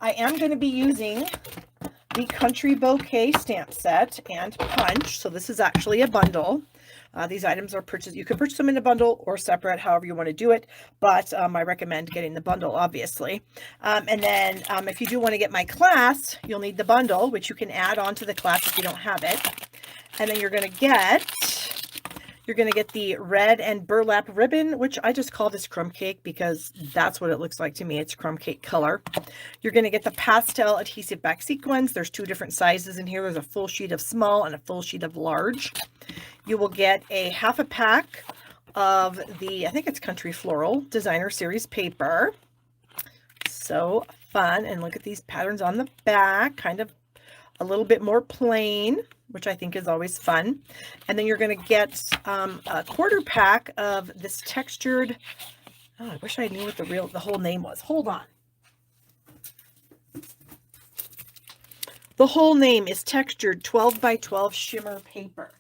I am going to be using the Country Bouquet stamp set and punch. So this is actually a bundle. These items are purchased. You can purchase them in a bundle or separate, however you want to do it. But I recommend getting the bundle, obviously. And then if you do want to get my class, you'll need the bundle, which you can add on to the class if you don't have it. And then you're going to get the red and burlap ribbon, which I just call this crumb cake because that's what it looks like to me. It's crumb cake color. You're going to get the pastel adhesive back sequins. There's 2 different sizes in here. There's a full sheet of small and a full sheet of large. You will get a half a pack of the, I think it's Country Floral Designer Series paper. So fun. And look at these patterns on the back, kind of a little bit more plain, which I think is always fun. And then you're going to get a quarter pack of this textured, oh, I wish I knew what the whole name was. Hold on. The whole name is textured 12 by 12 shimmer paper.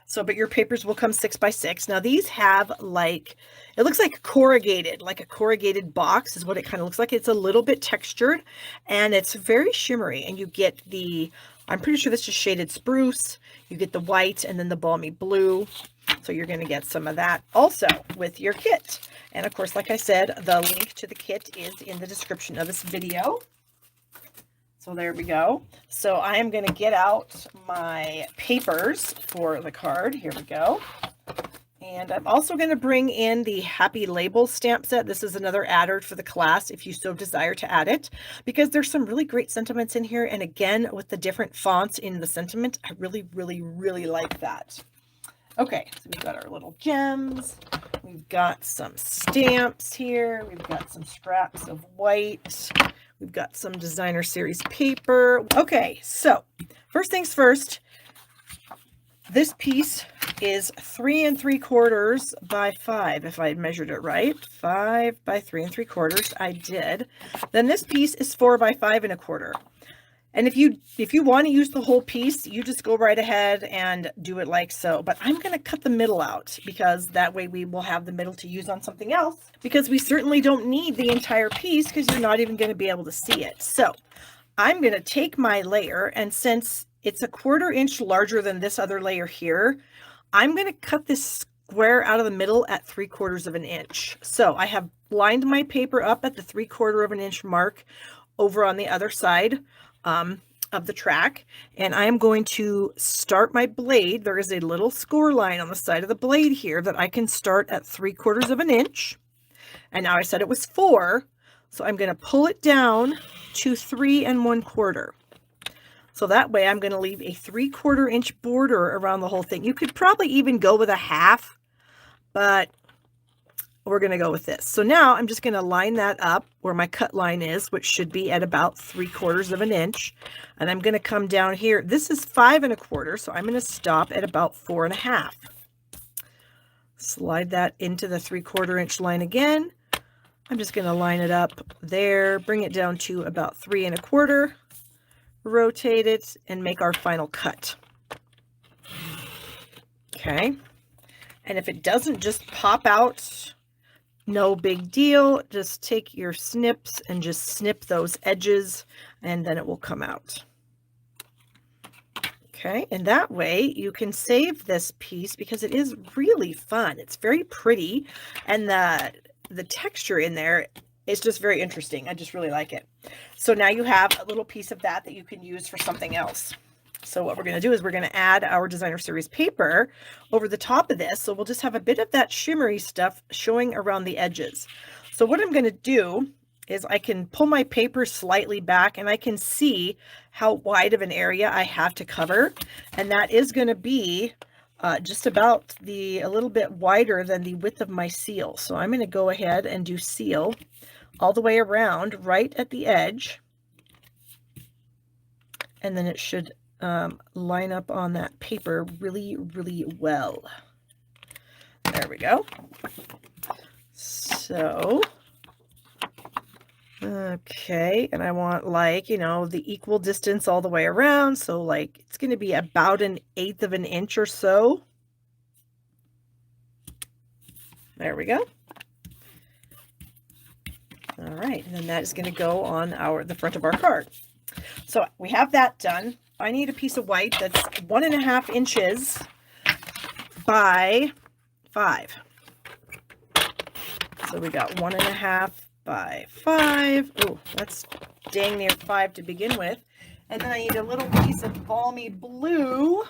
So, but your papers will come 6 by 6. Now these have like, it looks like corrugated, like a corrugated box is what it kind of looks like. It's a little bit textured and it's very shimmery, and you get the, I'm pretty sure this is shaded spruce. You get the white and then the balmy blue. So you're going to get some of that also with your kit. And of course, like I said, the link to the kit is in the description of this video. So there we go. So I am going to get out my papers for the card. Here we go. And I'm also going to bring in the Happy Label stamp set. This is another adder for the class if you so desire to add it, because there's some really great sentiments in here. And again, with the different fonts in the sentiment, I really, really, really like that. Okay, so we've got our little gems. We've got some stamps here. We've got some scraps of white. We've got some Designer Series paper. Okay, so first things first, this piece is 3 3/4 by 5, if I measured it right. 5 by 3 3/4, I did. Then this piece is 4 by 5 1/4. And if you want to use the whole piece, you just go right ahead and do it like so. But I'm going to cut the middle out because that way we will have the middle to use on something else, because we certainly don't need the entire piece because you're not even going to be able to see it. So I'm going to take my layer, and since it's a 1/4 inch larger than this other layer here, I'm going to cut this square out of the middle at 3/4 inch. So I have lined my paper up at the 3/4 inch mark over on the other side of the track, and I am going to start my blade. There is a little score line on the side of the blade here that I can start at 3/4 inch. And now I said it was 4, so I'm going to pull it down to 3 1/4. So that way I'm going to leave a 3/4 inch border around the whole thing. You could probably even go with a 1/2, but we're going to go with this. So now I'm just going to line that up where my cut line is, which should be at about 3/4 inch. And I'm going to come down here. This is 5 1/4, so I'm going to stop at about 4 1/2. Slide that into the 3/4 inch line again. I'm just going to line it up there, bring it down to about 3 1/4, rotate it, and make our final cut. Okay. And if it doesn't just pop out, no big deal. Just take your snips and just snip those edges, and then it will come out. Okay, and that way you can save this piece because it is really fun. It's very pretty, and the texture in there is just very interesting. I just really like it. So now you have a little piece of that you can use for something else. So what we're going to do is we're going to add our Designer Series paper over the top of this. So we'll just have a bit of that shimmery stuff showing around the edges. So what I'm going to do is I can pull my paper slightly back, and I can see how wide of an area I have to cover. And that is going to be just about a little bit wider than the width of my seal. So I'm going to go ahead and do seal all the way around right at the edge. And then it should line up on that paper really, really well. There we go. So, okay, and I want, like, you know, the equal distance all the way around. So like it's going to be about 1/8 inch or so. There we go. All right, and then that is going to go on the front of our card. So we have that done. I need a piece of white that's 1.5 inches by 5. So we got 1.5 by 5. Oh, that's dang near 5 to begin with. And then I need a little piece of balmy blue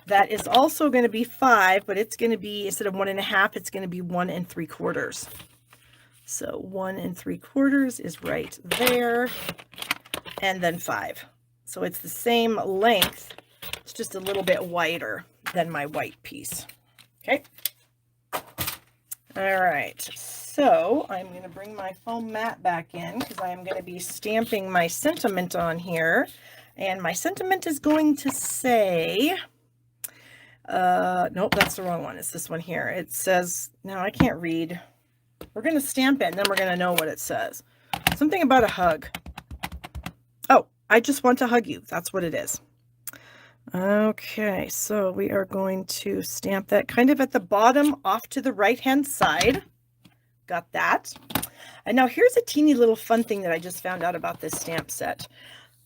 that is also going to be 5, but it's going to be, instead of 1.5, it's going to be 1 3/4. So 1 3/4 is right there, and then 5. So it's the same length. It's just a little bit wider than my white piece. Okay. All right. So I'm going to bring my foam mat back in because I am going to be stamping my sentiment on here. And my sentiment is going to say, nope, that's the wrong one. It's this one here. It says, no, I can't read. We're going to stamp it and then we're going to know what it says. Something about a hug. Oh, I just want to hug you. That's what it is. Okay, so we are going to stamp that kind of at the bottom off to the right-hand side. Got that. And now here's a teeny little fun thing that I just found out about this stamp set.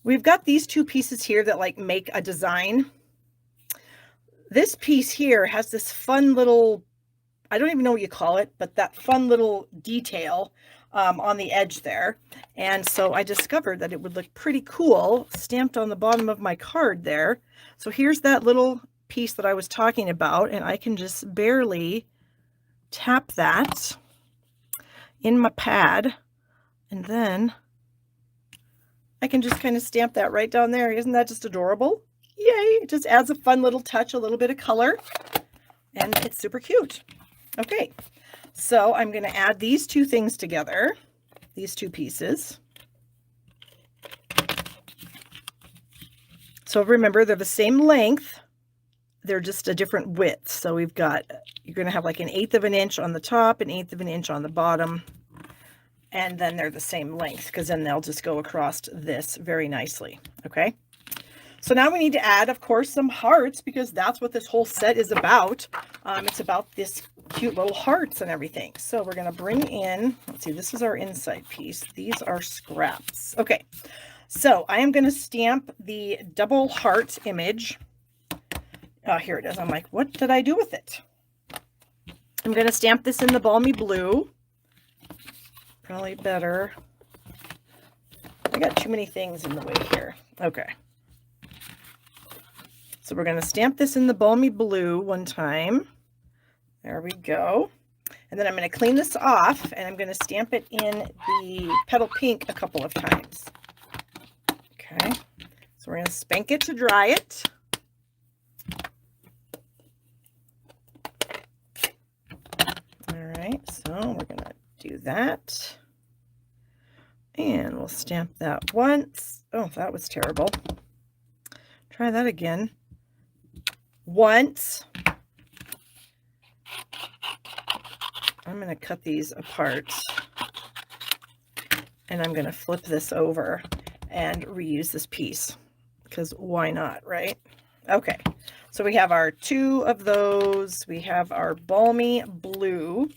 We've got these 2 pieces here that like make a design. This piece here has this fun little, I don't even know what you call it, but that fun little detail on the edge there. And so I discovered that it would look pretty cool stamped on the bottom of my card there. So here's that little piece that I was talking about, and I can just barely tap that in my pad, and then I can just kind of stamp that right down there. Isn't that just adorable? Yay! It just adds a fun little touch, a little bit of color, and it's super cute. Okay, so I'm going to add these 2 things together, these 2 pieces. So remember, they're the same length, they're just a different width. So we've got, you're going to have like 1/8 of an inch on the top, 1/8 of an inch on the bottom, and then they're the same length because then they'll just go across this very nicely. Okay. So now we need to add, of course, some hearts because that's what this whole set is about. It's about this cute little hearts and everything. So we're going to bring in, let's see, this is our inside piece. These are scraps. Okay. So I am going to stamp the double heart image. Here it is. I'm like, what did I do with it? I'm going to stamp this in the balmy blue. Probably better. I got too many things in the way here. Okay. So we're going to stamp this in the balmy blue one time. There we go. And then I'm going to clean this off and I'm going to stamp it in the petal pink a couple of times. Okay. So we're going to spank it to dry it. All right. So we're going to do that. And we'll stamp that once. Oh, that was terrible. Try that again. Once. I'm going to cut these apart and I'm going to flip this over and reuse this piece because why not, right? Okay, so we have our 2 of those. We have our balmy blue.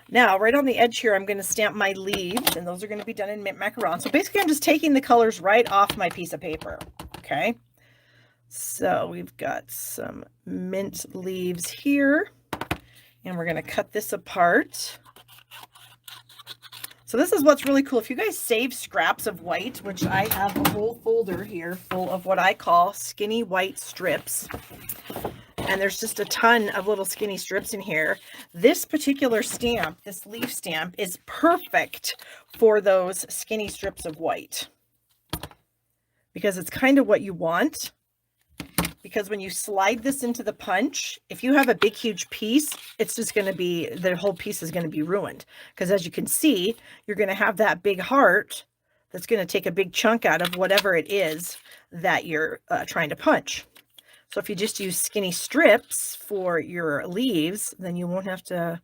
Now, right on the edge here, I'm going to stamp my leaves, and those are going to be done in mint macaron. So basically, I'm just taking the colors right off my piece of paper. Okay, so we've got some mint leaves here. And we're going to cut this apart. So this is what's really cool. If you guys save scraps of white, which I have a whole folder here full of what I call skinny white strips. And there's just a ton of little skinny strips in here. This particular stamp, this leaf stamp, is perfect for those skinny strips of white. Because it's kind of what you want. Because when you slide this into the punch, if you have a big, huge piece, it's just going to be, the whole piece is going to be ruined. Because as you can see, you're going to have that big heart that's going to take a big chunk out of whatever it is that you're trying to punch. So if you just use skinny strips for your leaves, then you won't have to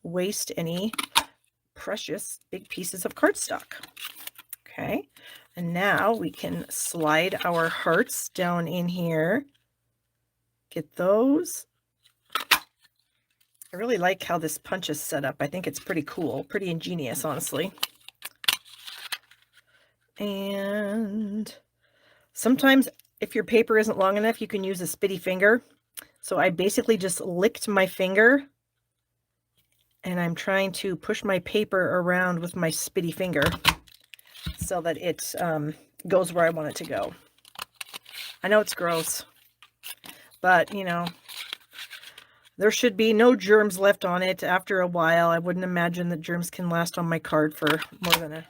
waste any precious big pieces of cardstock. Okay, and now we can slide our hearts down in here. Get those. I really like how this punch is set up. I think it's pretty cool, pretty ingenious, honestly. And sometimes if your paper isn't long enough, you can use a spitty finger. So I basically just licked my finger and I'm trying to push my paper around with my spitty finger so that it goes where I want it to go. I know it's gross, but you know, there should be no germs left on it after a while. I wouldn't imagine that germs can last on my card for more than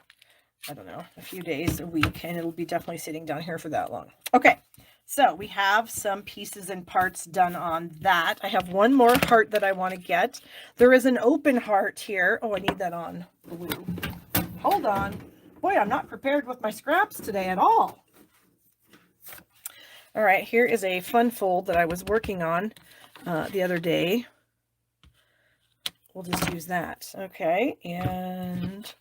I don't know, a few days, a week, and it'll be definitely sitting down here for that long. Okay, so we have some pieces and parts done on that. I have one more heart that I want to get. There is an open heart here. Oh, I need that on blue. Hold on. Boy, I'm not prepared with my scraps today at all. All right, here is a fun fold that I was working on the other day. We'll just use that. Okay, and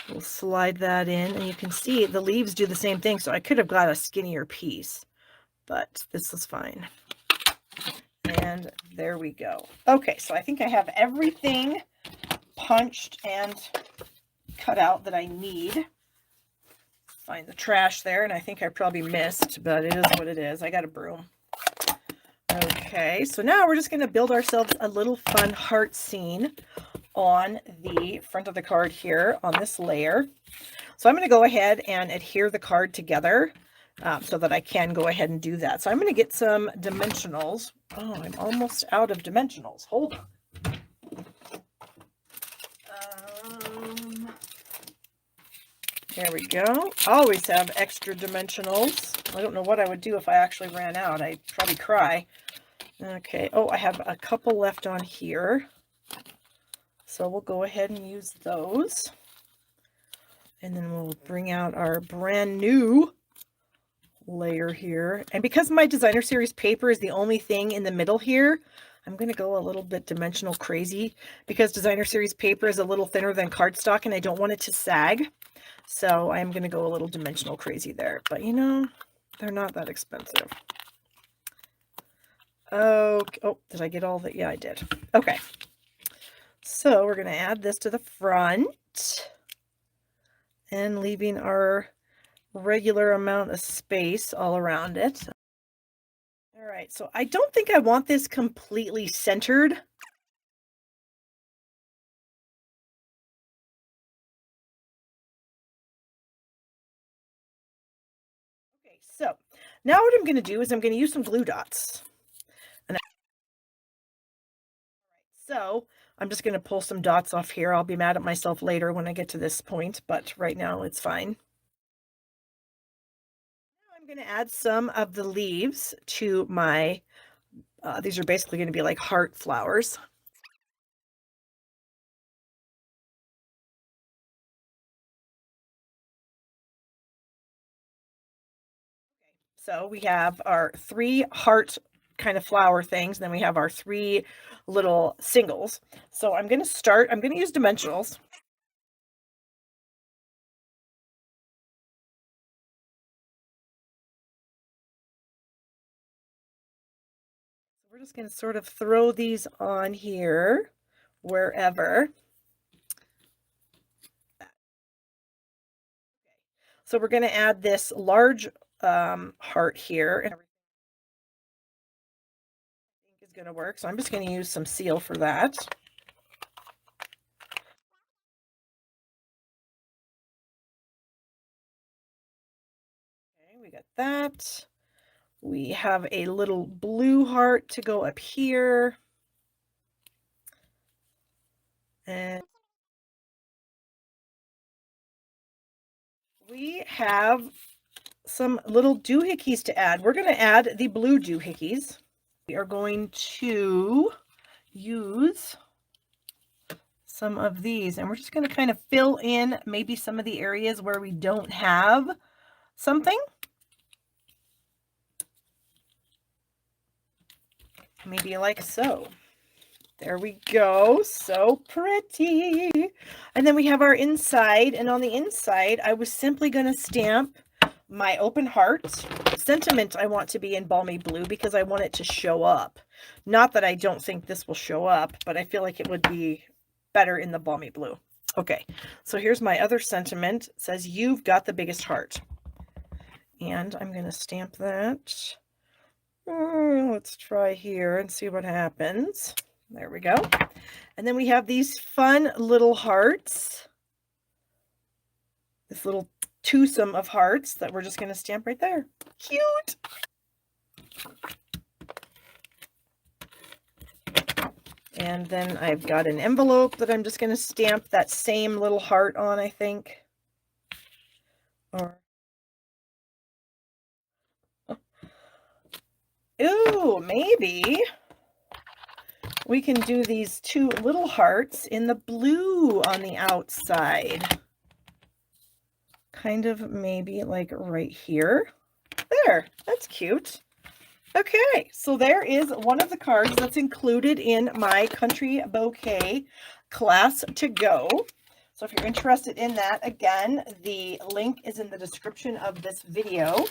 we'll slide that in, and you can see the leaves do the same thing. So I could have got a skinnier piece, but this is fine. And there we go. Okay, so I think I have everything punched and cut out that I need. Find the trash there, and I think I probably missed, but it is what it is. I got a broom. Okay, so now we're just going to build ourselves a little fun heart scene on the front of the card here on this layer. So I'm going to go ahead and adhere the card together so that I can go ahead and do that. So I'm going to get some dimensionals. Oh, I'm almost out of dimensionals. Hold on. There we go. Always have extra dimensionals. I don't know what I would do if I actually ran out. I'd probably cry. Okay. Oh, I have a couple left on here. So we'll go ahead and use those. And then we'll bring out our brand new layer here. And because my designer series paper is the only thing in the middle here, I'm going to go a little bit dimensional crazy because designer series paper is a little thinner than cardstock and I don't want it to sag. So I'm going to go a little dimensional crazy there. But you know, they're not that expensive. Okay. Oh, did I get all that? Yeah, I did. Okay. So we're going to add this to the front and leaving our regular amount of space all around it. All right, so I don't think I want this completely centered. Okay, so now what I'm going to do is I'm going to use some glue dots. So I'm just going to pull some dots off here. I'll be mad at myself later when I get to this point, but right now it's fine. Now I'm going to add some of the leaves to my, these are basically going to be like heart flowers. Okay, so we have our 3 heart kind of flower things, and then we have our 3 little singles. So I'm going to use dimensionals. So we're just going to sort of throw these on here wherever. So we're going to add this large heart here, and everything I think is going to work. So I'm just going to use some seal for that. Okay, we got that. We have a little blue heart to go up here. And we have some little doohickeys to add. We're going to add the blue doohickeys. We are going to use some of these, and we're just going to kind of fill in maybe some of the areas where we don't have something. Maybe like so. There we go. So pretty. And then we have our inside, and on the inside, I was simply going to stamp my open heart. Sentiment I want to be in balmy blue because I want it to show up. Not that I don't think this will show up, but I feel like it would be better in the balmy blue. Okay, so here's my other sentiment. It says, you've got the biggest heart. And I'm going to stamp that. Let's try here and see what happens. There we go. And then we have these fun little hearts. This little twosome of hearts that we're just going to stamp right there. Cute! And then I've got an envelope that I'm just going to stamp that same little heart on, I think. Or, ooh, maybe we can do these two little hearts in the blue on the outside. Kind of maybe like right here. There, that's cute. Okay, so there is one of the cards that's included in my Country Bouquet class to go. So if you're interested in that, again, the link is in the description of this video.